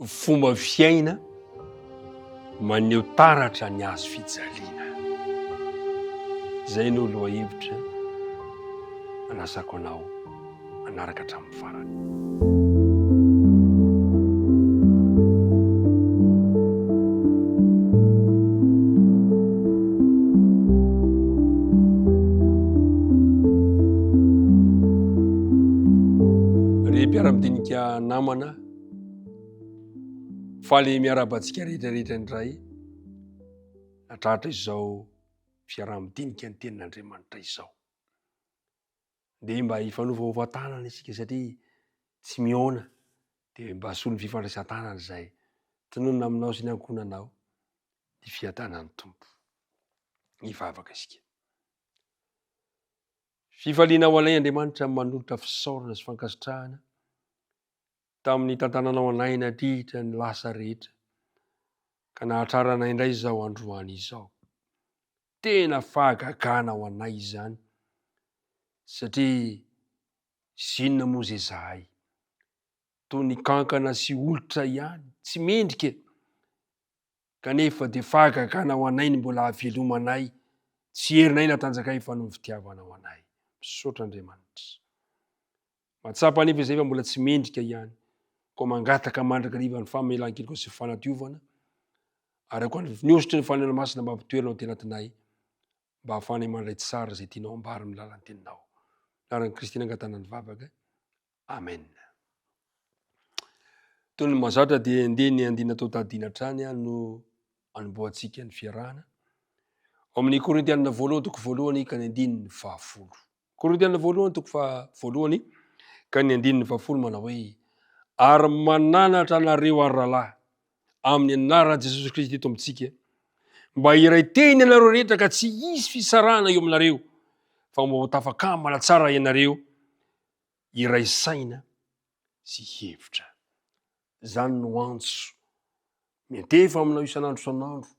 fomba fiaina maneho taratra ny azo fijaliana. Zay no loha hevitra anasako anao anaraka hatramin'ny farany. Ry mpiara-midinika namana, faly miarabantsika rehetrarehetra indray natratra izao fiaraha-midinika ny tenin'Andriamanitra izao. Dia mba hifanovaovantanana isika satria tsy miona dia mba hasolo ny fifandraisan-tanana izay tononona aminao sy ny ankonanao ny fiadanan'ny Tompo. Hivavaka isika. Fifaliana ho alay Andriamanitra manolotra fisaorana sy fankasitrahana tamin'ny tantananao anay nadritra ny lasa rehetra ka nahatraranay indray izao androany izao. Tena fahagagana ho anay izany satria zinona moa zay zahay toy ny kankana sy olitra ihany tsy mendrika kanefa dia fahagagana ho anay ny mbola havelomanay tsy herinay natanjakay fa noho fitiavana ho anay. Misaotra Andriamanitra. Matsapa anefa izay fa mbola tsy mendrika ihany koa mangataka mandrakariva ny famelan-keloka sy fanadiovana ary koa ny osotry ny fanena masina mba hampitoerana ao tenatinay mba hahafanay mandray tsara izay tianao ambary amin'ny lalan'ny teninao. Naran'i Kristy nangatana ny vavaka. Amen. Toy ny mahazatra dia andeha ny andina tao tadina hatrany no anomboantsika ny fiarahana. Ao amin'ny Korintianina voalohany toko voalohany ka ny andininy fahafolo. Korintianina voalohany toko voalohany ka ny andininy fahafolo manao hoe: ary mananatra anareo aralahy amin'ny anaran'i Jesosy Kristy eto amintsika mba iray teny ianareo rehetra ka tsy hisy fisarahana eo aminareo fa mba ho tafakambana tsara ianareo iray saina sy hevitra. Zany no antso miantefa aminao isan'andro isan'andro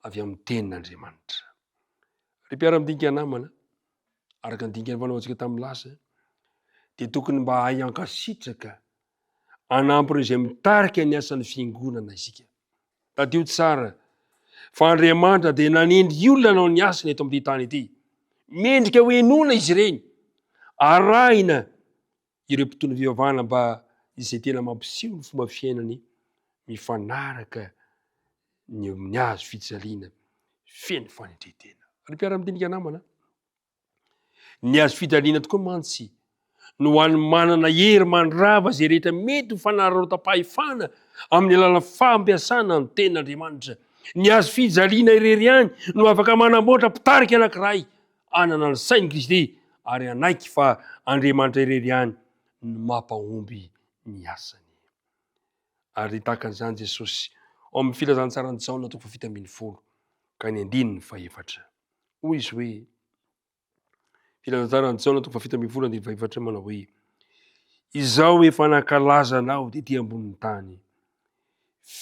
avy amin'ny tenin'Andriamanitra. Ry mpiara-midinika namana, araka ny dinikany fanaontsika tamin'ny lasa dia tokony mba hay ankasitraka anampy ireo izay mitarika ny asan'ny fiangonana isika. Tadio tsara fa Andriamanitra dia nanendry olona nanao ny asany eto amin'ity tany ity. Mendrika ho enona izy ireny, arahina ireo mpitondra fivavahana mba izay tena mampiseho ny fomba fiainany mifanaraka ny amin'ny hazo fijaliana feno fanendretena. Ry mpiara-midinika namana, ny hazo fijaliana tokoa mantsy no ho an'ny manana hery mandrava zay rehetra mety ho fanararotam-pahefana amin'ny alalan'ny fampiasana ny tenin'Andriamanitra. Ny hazo fijaliana irery ihany no afaka manamboatra mpitarika anankiray anana ny sain'i Kristy ary anaiky fa Andriamanitra irery ihany no mampahomby ny asany. Ary tahaka an'izany Jesosy ao amin'ny filazantsarany Jaona toko 7:10 ka ny andininy faefatra. Hoy izy hoe, filazantsarany Jaona toko 7:10 manao hoe: izao efa nankalaza anao dia ambonin'ny tany,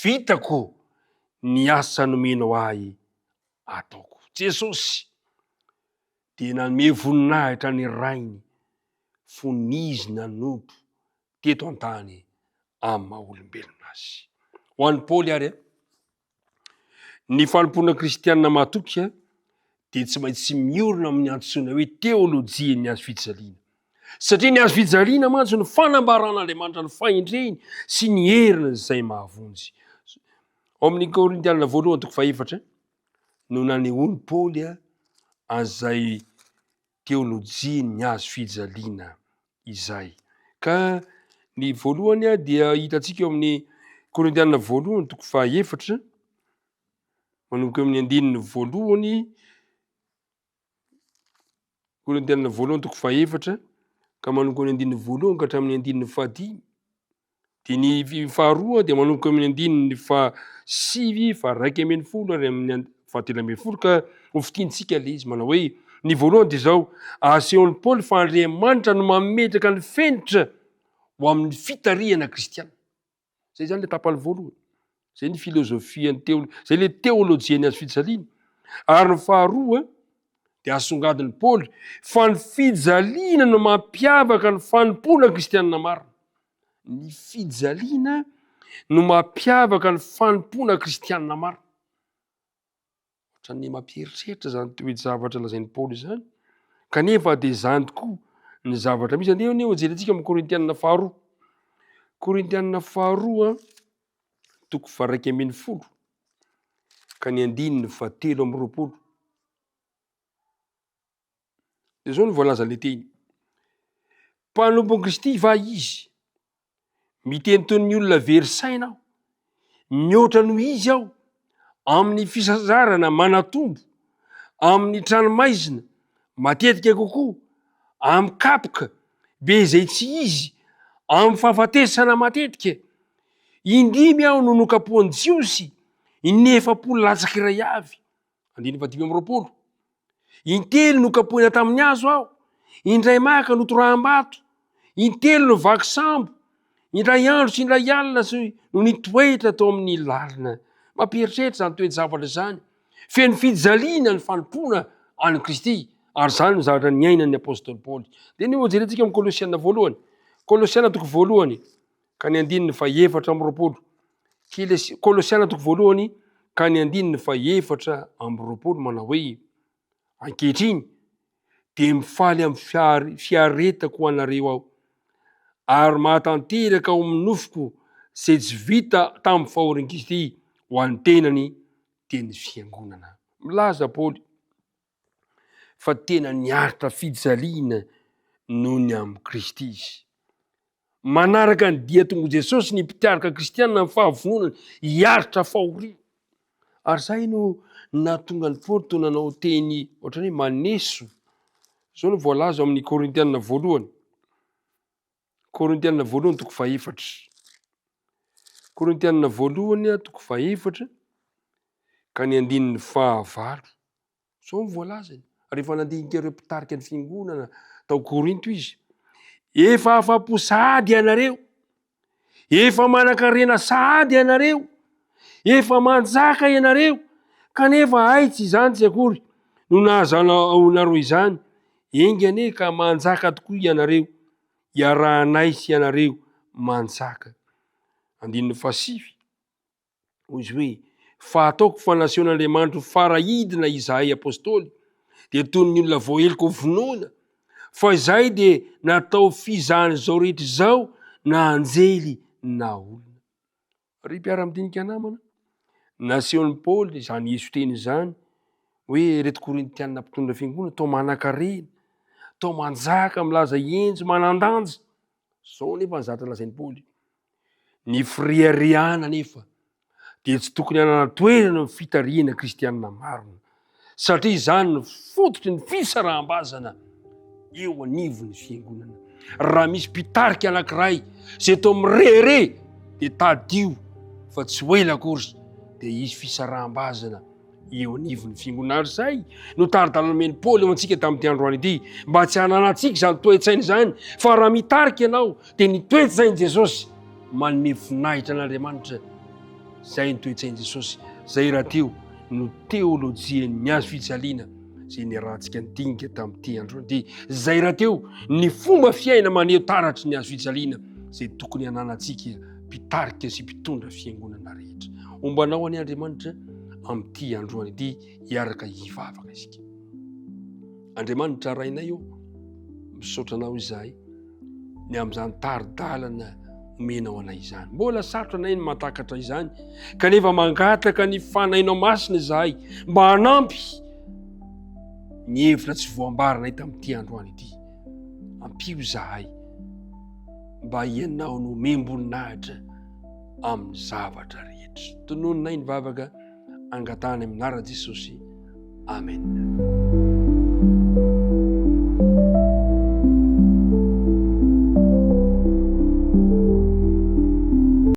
vitako ny asa nomenao ahy ataoko. Jesosy dia nanome voninahitra ny rainy fonizina nompo teto an-tany amin'ny maha-olombelona azy. Ho an'ny Paoly ary ny fanompona kristianina mahatoky dia tsy maintsy miorina amin'ny antsoina hoe teolojia ny hazo fijaliana. Satria ny hazo fijaliana mantsy ny fanambaran'Andriamanitra ny fahendreny sy ny herina izay mahavonjy. Ao amin'ny Korintianina voalohany toko 4 no nanehoany Paoly an'izay teolojia ny hazo fijaliana izay. Ka ny voalohany dia hitantsika eo amin'ny Korintianina voalohany toko 4 manomboka eo amin'ny andininy voalohany. Korintianina voalohany toko 4 ka manomboka amin'ny andininy voalohany ka hatramin'ny andininy 5. Dia ny faharoa dia manomboka amin'ny andininy 7, 1:10 ary amin'ny 7:10 ka hofitiantsika ilay izy manao hoe: ny voalohany dia izao, asehon'ny Paoly fa Andriamanitra no mametraka ny fenitra ho amin'ny fitarihana kristiana. Zay zany le tapany voalohany. Zay ny filozofia zay le teolojia ny hazo fijaliana. Ary ny faharoa dia asongadin'ny Paoly fa ny fijaliana no mampiavaka ny fanompona kristianina marina. Ny fijaliana no mampiavaka ny fanompona kristianina maro. Ohatrany mampieritreritra zany toetra zavatra lazain'ny Paoly zany, kanefa dia zany tokoa ny zavatra misy. Andeha ny jerentsika amin'ny Korintianina faharoa. Korintianina faharoa toko faha 1:10 ka ny 7:20. Dia zao ny voalaza le teny. Mpanompo Kristy va izy? Miteny toy ny olona very saina aho, mihoatra noho izy aho, amin'ny fisazarana manatombo, amin'ny tranomaizina matetika kokoa, amin'ny kapoka be izay tsy izy, amin'ny fahafatesana matetika. Indimy aho no nokapohan'ny Jiosy, inefapolo latsaky avy. 9:20. Intelo nokapohina tamin'ny hazo aho, indray maka no toraham-bato, intelo no vaky sambo, indray andro sy indray alina no nitoetra tao amin'ny lalina. Mampieritreritra zany toetra zavatra zany. Feno fijaliana ny fanompona any Kristy, ary zany ny zavatra niainan'ny apôstôly Paoly. Dia ny jerentsika amin'ny Kolosiana voalohany. Kolosiana toko voalohany ka ny 2:20. Kolosiana toko voalohany ka ny 2:20 manao hoe: ankehitriny dia mifaly amin'ny fiaretako ho anareo aho, ary mahatanteraka ao amin'ny nofoko izay tsy vita tamin'ny fahorin'i Kristy ho an'ny tenany dia ny fiangonana. Milaza Paoly fa tena niaritra fijaliana noho ny amin'ny Kristy izy. Manaraka ny dia tonga Jesosy ny mpitiaraka kristianina amin'ny fahavononana hiaritra fahoriana. Ary zay no nahatonga ny Paoly toa nanao teny ohatrany hoe maneso. Zao no voalaza amin'ny Korintianina voalohany. Korintianina voalohany toko 4. Korintianina voalohany toko 4 ka ny 9:9. Zao ny voalazany. Rehefa nandinika ireo mpitarika ny fiangonana tao Korinto izy: efa afa-po sahady ianareo, efa manan-karena sahady ianareo, efa manjaka ianareo, kanefa aitsy izany tsy akory no nahazanao izany. Engane ka manjaka tokoa ianareo, iarahanay sy ianareo manjaka. 7 hoy izy hoe: fa ataoko fa nasehoan'Andriamanitra farahidina izahay apôstôly, dia toy ny olona voaheliko vonoina, fa izay dia natao fizahan'izao rehetra izao na anjely na olona. Ry mpiara-midinika namana, nasehoan'ny Paoly izany Yesu teny izany hoe reto Korintianina mpitondra fiangonana tao manan-karena, tao manjaka, milaza enjo, manandanja. Zao nefa ny zavatra lazain'ny Paoly. Ny firiariana nefa dia tsy tokony hanana toerana ny fitariana kristianina marina, satria izany no fototry ny fisaraham-bazana eo anivon'ny fiangonana. Raha misy mpitarika anankiray izay tao mirehire dia tadio fa tsy ho ela akory dia izy fisaraham-bazana eo anivon'ny fiangonana. Ary zay no tari-dalana omeny Paoly antsika tamin'ity androany ity, mba tsy hananantsika izany toe-tsaina izany, fa raha mitarika ianao dia ny toe-tsain'i Jesosy manome voninahitra an'Andriamanitra. Zay ny toe-tsain'i Jesosy. Zay raha teo no teolôjian'ny azo fijaliana zay niarahantsika nidinika tamin'ity androany ity. Zay raha teo ny fomba fiaina maneho taratry ny azo fijaliana zay tokony hananantsika mpitarika sy mpitondra fiangonana rehetra. Ombanao any Andriamanitra amin'ity androany ity hiaraka hivavaka isika. Andriamanitra rainay eo, misaotra anao izahay ny amin'izany tari-dalana omenao anay izany. Mbola sarotra anay ny mahatakatra izany, kanefa mangataka ny fanahinao masina izahay mba hanampy ny hevitra tsy voambaranay tamin'ity androany ity. Ampio izahay mba ianao no membonahitra amin'ny zavatra rehetra. Tonononay ny vavaka angatany amin'ny anaran'i Jesosy. Amen.